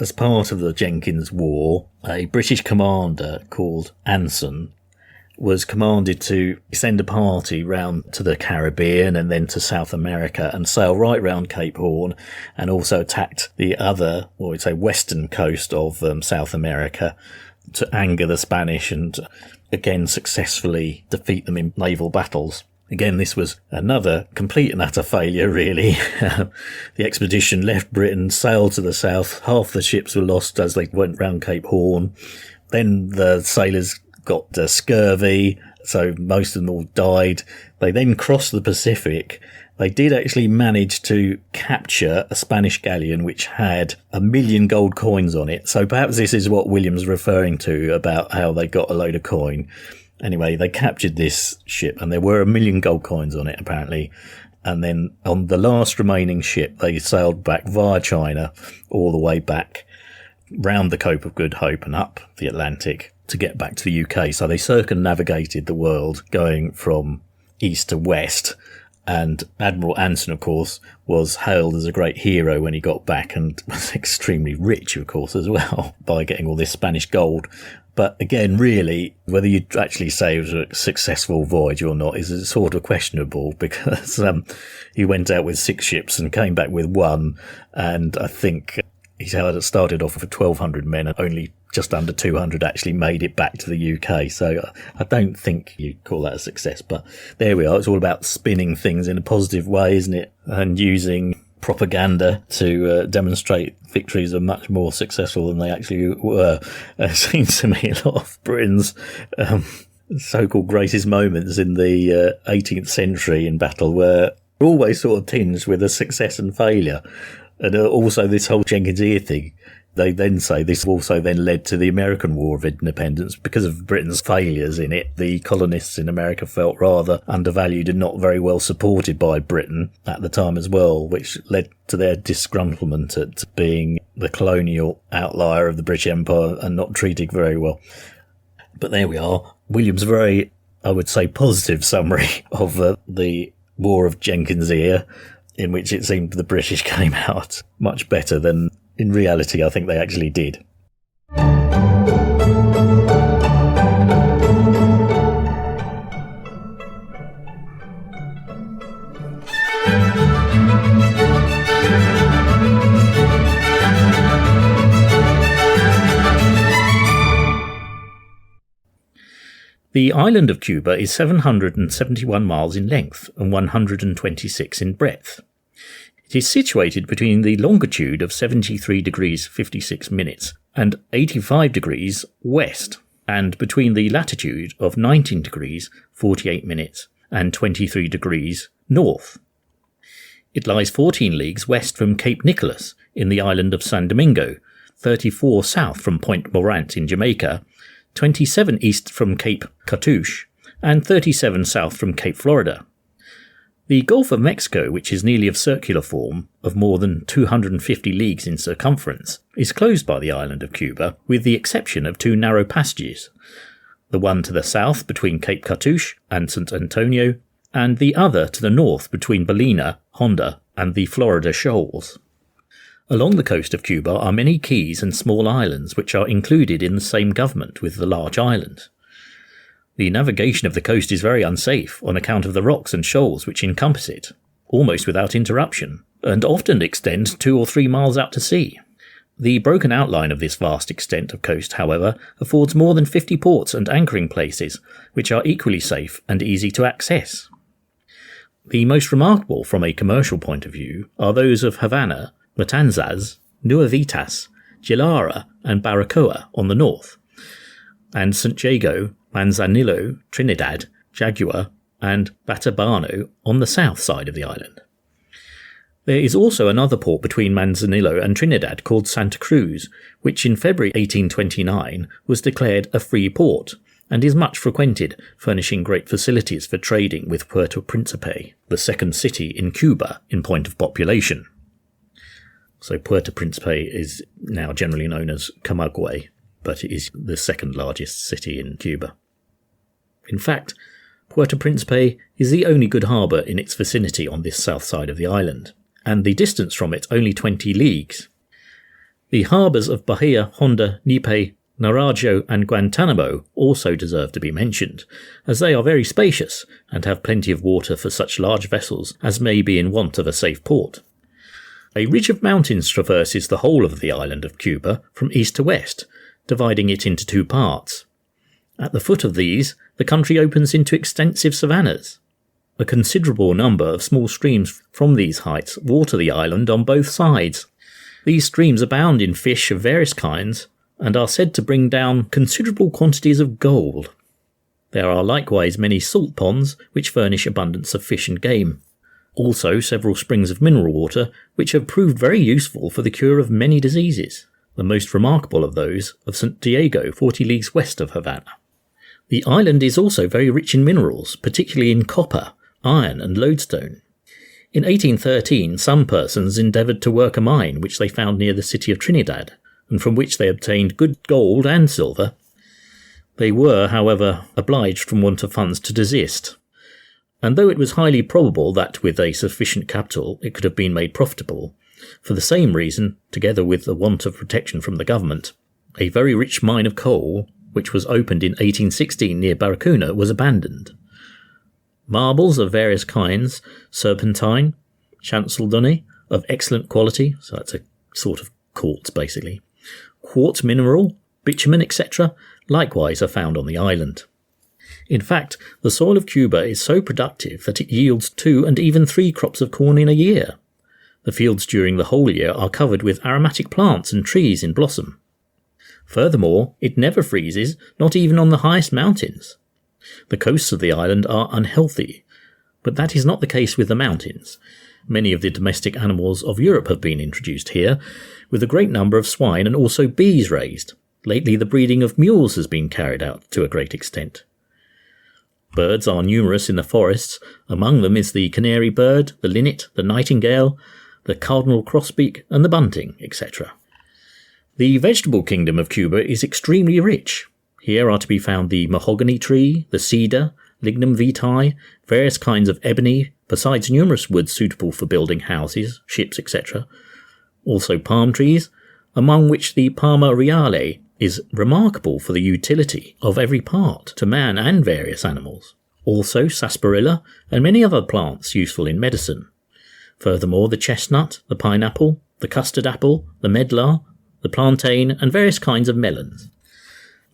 as part of the Jenkins War, a British commander called Anson was commanded to send a party round to the Caribbean and then to South America and sail right round Cape Horn, and also attacked the other, or we'd say western coast of South America to anger the Spanish and again successfully defeat them in naval battles. Again, this was another complete and utter failure, really. The expedition left Britain, sailed to the south. Half the ships were lost as they went round Cape Horn. Then the sailors got scurvy, so most of them all died. They then crossed the Pacific. They did actually manage to capture a Spanish galleon which had 1 million gold coins on it. So perhaps this is what William's referring to about how they got a load of coin. Anyway, they captured this ship and there were 1 million gold coins on it, apparently. And then on the last remaining ship, they sailed back via China all the way back round the Cape of Good Hope and up the Atlantic to get back to the UK. So they circumnavigated the world going from east to west. And Admiral Anson, of course, was hailed as a great hero when he got back, and was extremely rich, of course, as well, by getting all this Spanish gold. But again, really, whether you'd actually say it was a successful voyage or not is sort of questionable, because he went out with 6 ships and came back with 1. And I think He started off with 1,200 men and only just under 200 actually made it back to the UK. So I don't think you'd call that a success. But there we are. It's all about spinning things in a positive way, isn't it? And using propaganda to demonstrate victories are much more successful than they actually were. It seems to me a lot of Britain's so-called greatest moments in the 18th century in battle were always sort of tinged with a success and failure. And also this whole Jenkins Ear thing, they then say this also then led to the American War of Independence because of Britain's failures in it. The colonists in America felt rather undervalued and not very well supported by Britain at the time as well, which led to their disgruntlement at being the colonial outlier of the British Empire and not treated very well. But there we are. William's very, I would say, positive summary of the War of Jenkins Ear, in which it seemed the British came out much better than in reality I think they actually did. The island of Cuba is 771 miles in length and 126 in breadth. It is situated between the longitude of 73 degrees 56 minutes and 85 degrees west, and between the latitude of 19 degrees 48 minutes and 23 degrees north. It lies 14 leagues west from Cape Nicholas in the island of San Domingo, 34 south from Point Morant in Jamaica, 27 east from Cape Cartouche, and 37 south from Cape Florida. The Gulf of Mexico, which is nearly of circular form, of more than 250 leagues in circumference, is closed by the island of Cuba, with the exception of two narrow passages, the one to the south between Cape Cartouche and St. Antonio, and the other to the north between Ballena, Honda, and the Florida Shoals. Along the coast of Cuba are many keys and small islands which are included in the same government with the large island. The navigation of the coast is very unsafe on account of the rocks and shoals which encompass it, almost without interruption, and often extend 2 or 3 miles out to sea. The broken outline of this vast extent of coast, however, affords more than 50 ports and anchoring places, which are equally safe and easy to access. The most remarkable from a commercial point of view are those of Havana, Matanzas, Nuevitas, Gilara and Baracoa on the north, and St. Jago, Manzanillo, Trinidad, Jaguar and Batabano on the south side of the island. There is also another port between Manzanillo and Trinidad called Santa Cruz, which in February 1829 was declared a free port and is much frequented, furnishing great facilities for trading with Puerto Principe, the second city in Cuba in point of population. So Puerto Principe is now generally known as Camagüey, but it is the second largest city in Cuba. In fact, Puerto Principe is the only good harbour in its vicinity on this south side of the island, and the distance from it only 20 leagues. The harbours of Bahia, Honda, Nipe, Narajo and Guantanamo also deserve to be mentioned, as they are very spacious and have plenty of water for such large vessels as may be in want of a safe port. A ridge of mountains traverses the whole of the island of Cuba from east to west, dividing it into 2 parts. At the foot of these, the country opens into extensive savannas. A considerable number of small streams from these heights water the island on both sides. These streams abound in fish of various kinds and are said to bring down considerable quantities of gold. There are likewise many salt ponds which furnish abundance of fish and game. Also several springs of mineral water which have proved very useful for the cure of many diseases, the most remarkable of those of St. Diego, 40 leagues west of Havana. The island is also very rich in minerals, particularly in copper, iron and lodestone. In 1813 some persons endeavoured to work a mine which they found near the city of Trinidad, and from which they obtained good gold and silver. They were, however, obliged from want of funds to desist, and though it was highly probable that with a sufficient capital it could have been made profitable, for the same reason, together with the want of protection from the government, a very rich mine of coal, which was opened in 1816 near Baracuna, was abandoned. Marbles of various kinds, serpentine, chancel of excellent quality, so that's a sort of quartz basically. Quartz mineral, bitumen, etc. likewise are found on the island. In fact, the soil of Cuba is so productive that it yields 2 and even 3 crops of corn in a year. The fields during the whole year are covered with aromatic plants and trees in blossom. Furthermore, it never freezes, not even on the highest mountains. The coasts of the island are unhealthy, but that is not the case with the mountains. Many of the domestic animals of Europe have been introduced here, with a great number of swine and also bees raised. Lately the breeding of mules has been carried out to a great extent. Birds are numerous in the forests. Among them is the canary bird, the linnet, the nightingale, the cardinal crossbeak and the bunting, etc. The vegetable kingdom of Cuba is extremely rich. Here are to be found the mahogany tree, the cedar, lignum vitae, various kinds of ebony, besides numerous woods suitable for building houses, ships, etc. Also palm trees, among which the Palma reale is remarkable for the utility of every part to man and various animals. Also sarsaparilla and many other plants useful in medicine. Furthermore, the chestnut, the pineapple, the custard apple, the medlar, the plantain, and various kinds of melons.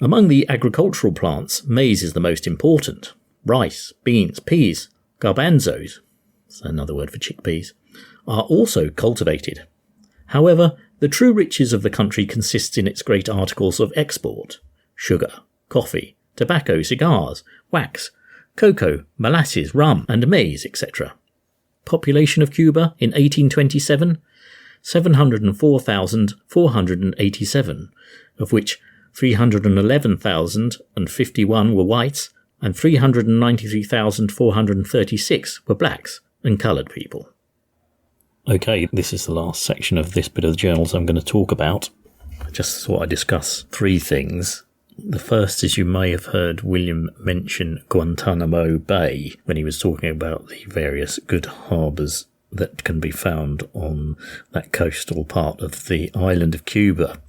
Among the agricultural plants, maize is the most important. Rice, beans, peas, garbanzos, that's another word for chickpeas, are also cultivated. However, the true riches of the country consists in its great articles of export: sugar, coffee, tobacco, cigars, wax, cocoa, molasses, rum, and maize, etc. Population of Cuba in 1827, 704,487, of which 311,051 were whites and 393,436 were blacks and coloured people. Okay, this is the last section of this bit of the journals I'm going to talk about. I just thought I'd discuss 3 things. The first is, you may have heard William mention Guantanamo Bay when he was talking about the various good harbours that can be found on that coastal part of the island of Cuba.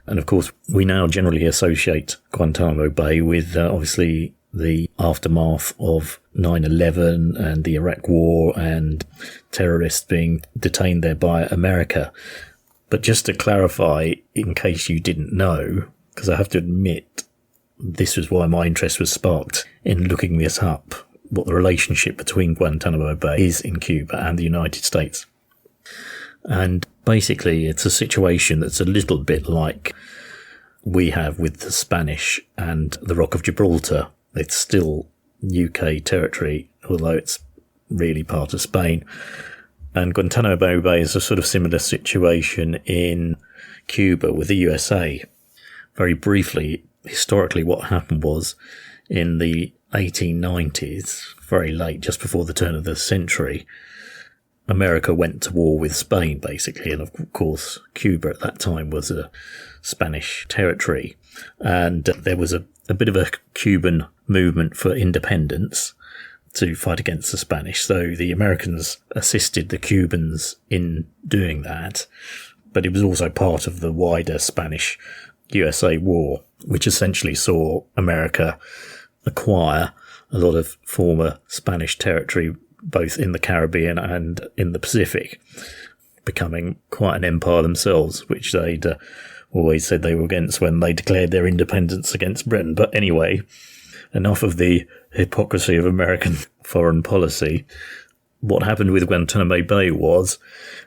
And of course, we now generally associate Guantanamo Bay with obviously the aftermath of 9/11 and the Iraq War and terrorists being detained there by America. But just to clarify, in case you didn't know, because I have to admit this was why my interest was sparked in looking this up, what the relationship between Guantanamo Bay is in Cuba and the United States. And basically it's a situation that's a little bit like we have with the Spanish and the Rock of Gibraltar. It's still UK territory, although it's really part of Spain. And Guantanamo Bay is a sort of similar situation in Cuba with the USA. Very briefly, historically what happened was, in the 1890s, very late, just before the turn of the century, America went to war with Spain, basically. And of course, Cuba at that time was a Spanish territory. And there was a bit of a Cuban movement for independence to fight against the Spanish. So the Americans assisted the Cubans in doing that. But it was also part of the wider Spanish-USA war, which essentially saw America acquire a lot of former Spanish territory, both in the Caribbean and in the Pacific, becoming quite an empire themselves, which they'd always said they were against when they declared their independence against Britain. But anyway, enough of the hypocrisy of American foreign policy. What happened with Guantanamo Bay was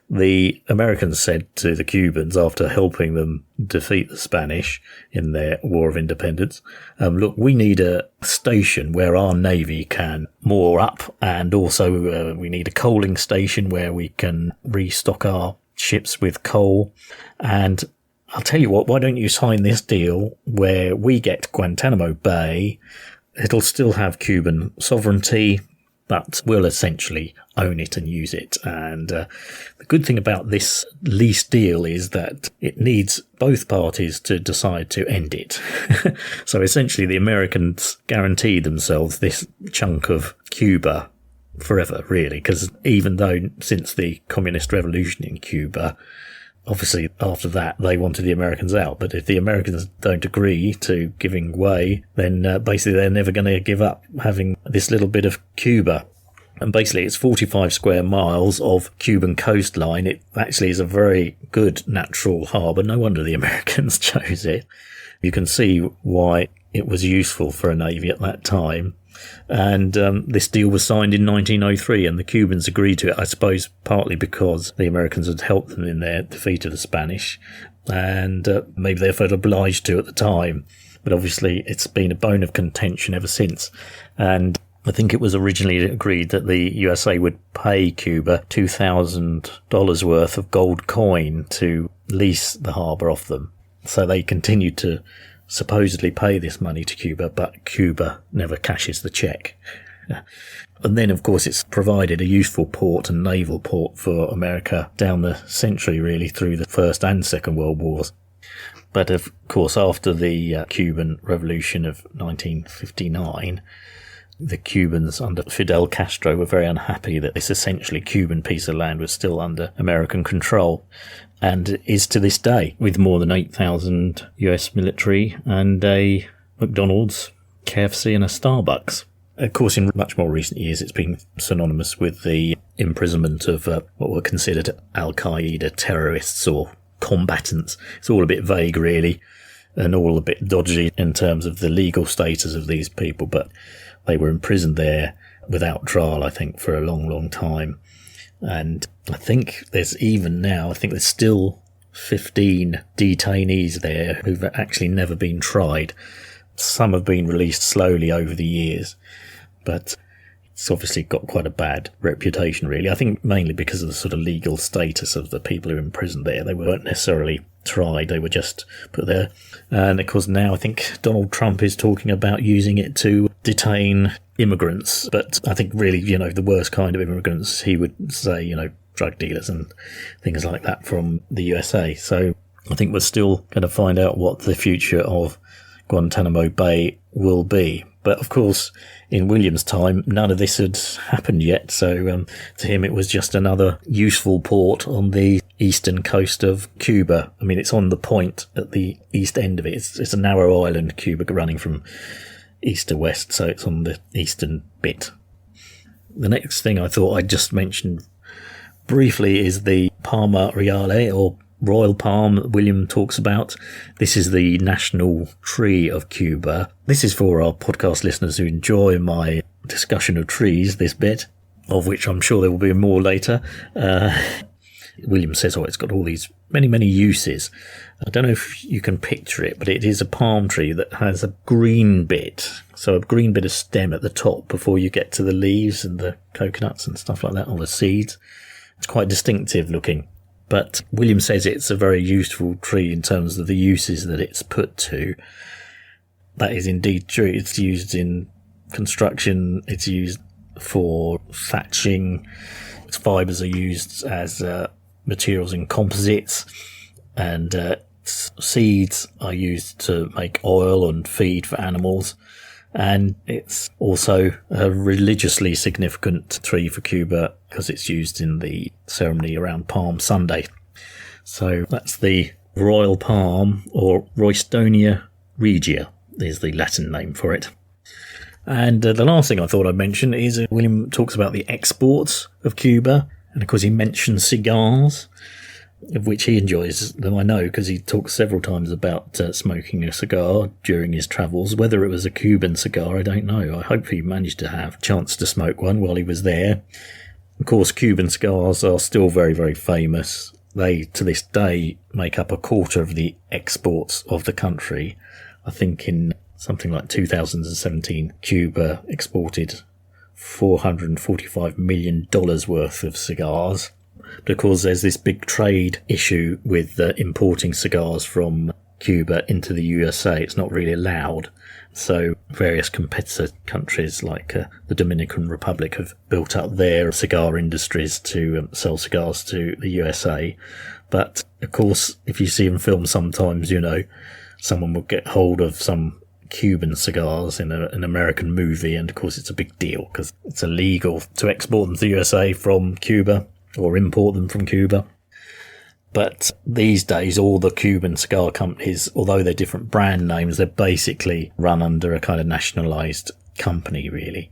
the Americans said to the Cubans, after helping them defeat the Spanish in their War of Independence, look, we need a station where our navy can moor up, and also we need a coaling station where we can restock our ships with coal. And I'll tell you what, why don't you sign this deal where we get Guantanamo Bay? It'll still have Cuban sovereignty, but we'll essentially own it and use it. And the good thing about this lease deal is that it needs both parties to decide to end it. So essentially the Americans guaranteed themselves this chunk of Cuba forever, really, because even though since the communist revolution in Cuba, obviously after that they wanted the Americans out, but if the Americans don't agree to giving way, then basically they're never going to give up having this little bit of Cuba. And basically it's 45 square miles of Cuban coastline. It actually is a very good natural harbour. No wonder the Americans chose it. You can see why it was useful for a navy at that time. And this deal was signed in 1903, and the Cubans agreed to it, I suppose partly because the Americans had helped them in their defeat of the Spanish, and maybe they felt obliged to at the time. But obviously it's been a bone of contention ever since. And I think it was originally agreed that the USA would pay Cuba $2,000 worth of gold coin to lease the harbour off them. So they continued to supposedly pay this money to Cuba, but Cuba never cashes the cheque. And then, of course, it's provided a useful port and naval port for America down the century, really, through the First and Second World Wars. But, of course, after the Cuban Revolution of 1959, the Cubans under Fidel Castro were very unhappy that this essentially Cuban piece of land was still under American control, and is to this day, with more than 8,000 US military and a McDonald's, KFC and a Starbucks. Of course, in much more recent years, it's been synonymous with the imprisonment of what were considered Al-Qaeda terrorists or combatants. It's all a bit vague, really, and all a bit dodgy in terms of the legal status of these people, but they were imprisoned there without trial, I think, for a long, long time. And I think there's still 15 detainees there who've actually never been tried. Some have been released slowly over the years, but it's obviously got quite a bad reputation, really. I think mainly because of the sort of legal status of the people who are imprisoned there. They weren't necessarily tried, they were just put there. And of course now I think Donald Trump is talking about using it to detain immigrants, but I think really, the worst kind of immigrants, he would say, drug dealers and things like that from the USA. So I think we're still going to find out what the future of Guantanamo Bay will be. But of course, in William's time, none of this had happened yet. So to him, it was just another useful port on the eastern coast of Cuba. I mean, it's on the point at the east end of it. It's a narrow island, Cuba, running from east to west. So it's on the eastern bit. The next thing I thought I'd just mention briefly is the Palma Reale, or royal palm, that William talks about. This is the national tree of Cuba. This is for our podcast listeners who enjoy my discussion of trees, this bit, of which I'm sure there will be more later. William says, it's got all these many, many uses. I don't know if you can picture it, but it is a palm tree that has a green bit. So a green bit of stem at the top before you get to the leaves and the coconuts and stuff like that, or the seeds. It's quite distinctive looking. But William says it's a very useful tree in terms of the uses that it's put to. That is indeed true. It's used in construction. It's used for thatching. Its fibres are used as materials in composites. And seeds are used to make oil and feed for animals. And it's also a religiously significant tree for Cuba because it's used in the ceremony around Palm Sunday. So that's the royal palm, or Roystonia regia is the Latin name for it. And the last thing I thought I'd mention is William talks about the exports of Cuba. And of course he mentions cigars, of which he enjoys them, I know, because he talks several times about smoking a cigar during his travels. Whether it was a Cuban cigar, I don't know. I hope he managed to have a chance to smoke one while he was there. Of course, Cuban cigars are still very, very famous. They, to this day, make up a quarter of the exports of the country. I think in something like 2017, Cuba exported $445 million worth of cigars. Because there's this big trade issue with importing cigars from Cuba into the USA. It's not really allowed. So various competitor countries like the Dominican Republic have built up their cigar industries to sell cigars to the USA. But of course, if you see in films sometimes, someone will get hold of some Cuban cigars in an American movie. And of course, it's a big deal because it's illegal to export them to the USA from Cuba, or import them from Cuba. But these days, all the Cuban cigar companies, although they're different brand names, they're basically run under a kind of nationalised company, really.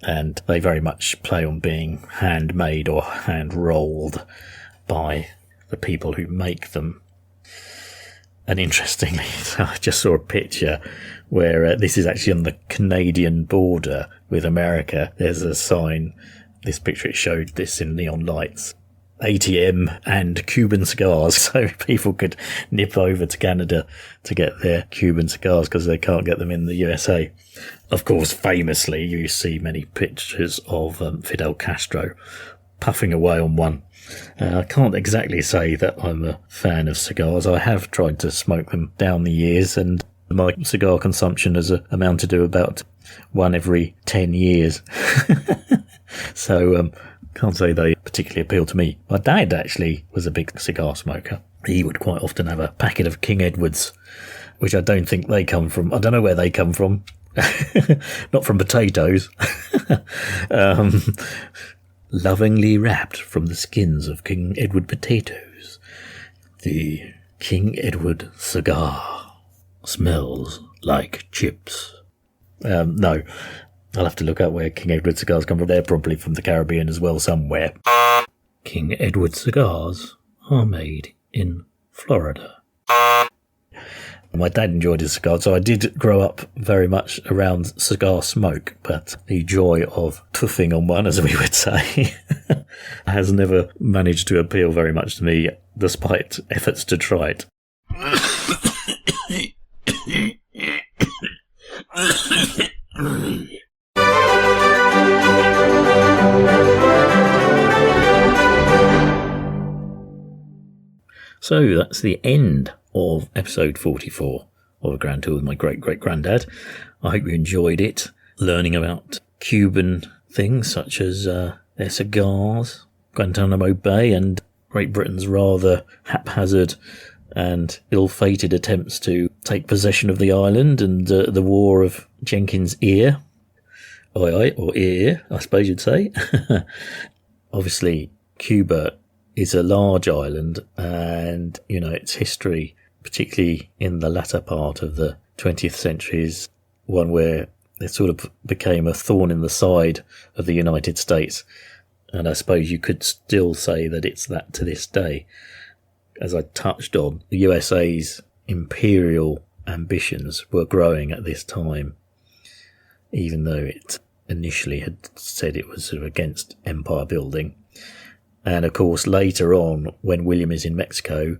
and they very much play on being handmade or hand-rolled by the people who make them. And interestingly, I just saw a picture where this is actually on the Canadian border with America. There's a sign, this picture, it showed this in neon lights, ATM and Cuban cigars, so people could nip over to Canada to get their Cuban cigars because they can't get them in the USA. Of course, famously, you see many pictures of Fidel Castro puffing away on one. I can't exactly say that I'm a fan of cigars. I have tried to smoke them down the years, and my cigar consumption has amounted to about one every 10 years. So, can't say they particularly appeal to me. My dad actually was a big cigar smoker. He would quite often have a packet of King Edwards, which I don't think they come from. I don't know where they come from. Not from potatoes. Lovingly wrapped from the skins of King Edward potatoes. The King Edward cigar smells like chips. No. I'll have to look out where King Edward cigars come from. They're probably from the Caribbean as well somewhere. King Edward cigars are made in Florida. My dad enjoyed his cigars, so I did grow up very much around cigar smoke, but the joy of tuffing on one, as we would say, has never managed to appeal very much to me, despite efforts to try it. So that's the end of episode 44 of A Grand Tour with my great-great-granddad. I hope you enjoyed it, learning about Cuban things such as their cigars, Guantanamo Bay, and Great Britain's rather haphazard and ill-fated attempts to take possession of the island, and the War of Jenkins' Ear. Or ear, I suppose you'd say. Obviously, Cuba is a large island, and, you know, its history, particularly in the latter part of the 20th century, is one where it sort of became a thorn in the side of the United States. And I suppose you could still say that it's that to this day. As I touched on, the USA's imperial ambitions were growing at this time, even though it initially had said it was sort of against empire building. And of course, later on, when William is in Mexico,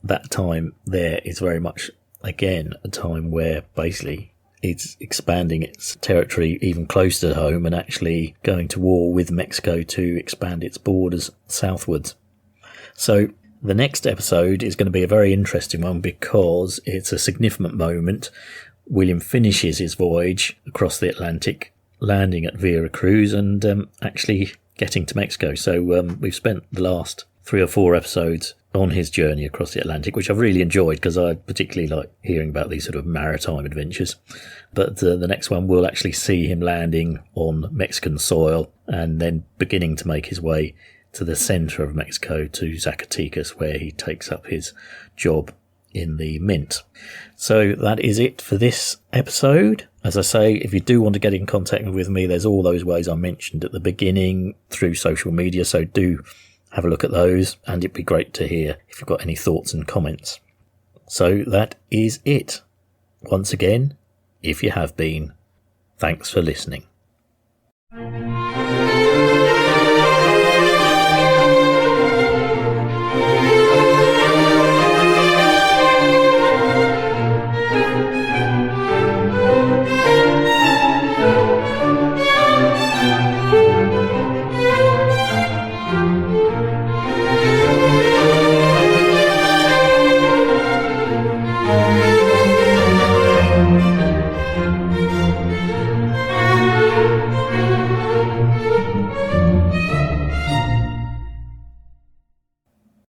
that time there is very much, again, a time where basically it's expanding its territory even closer to home and actually going to war with Mexico to expand its borders southwards. So the next episode is going to be a very interesting one because it's a significant moment. William finishes his voyage across the Atlantic, landing at Veracruz and actually getting to Mexico. So we've spent the last 3 or 4 episodes on his journey across the Atlantic, which I've really enjoyed because I particularly like hearing about these sort of maritime adventures. But the next one will actually see him landing on Mexican soil and then beginning to make his way to the centre of Mexico, to Zacatecas, where he takes up his job in the mint. So that is it for this episode. As I say, if you do want to get in contact with me, there's all those ways I mentioned at the beginning through social media, so do have a look at those, and it'd be great to hear if you've got any thoughts and comments. So that is it. Once again, if you have been, thanks for listening.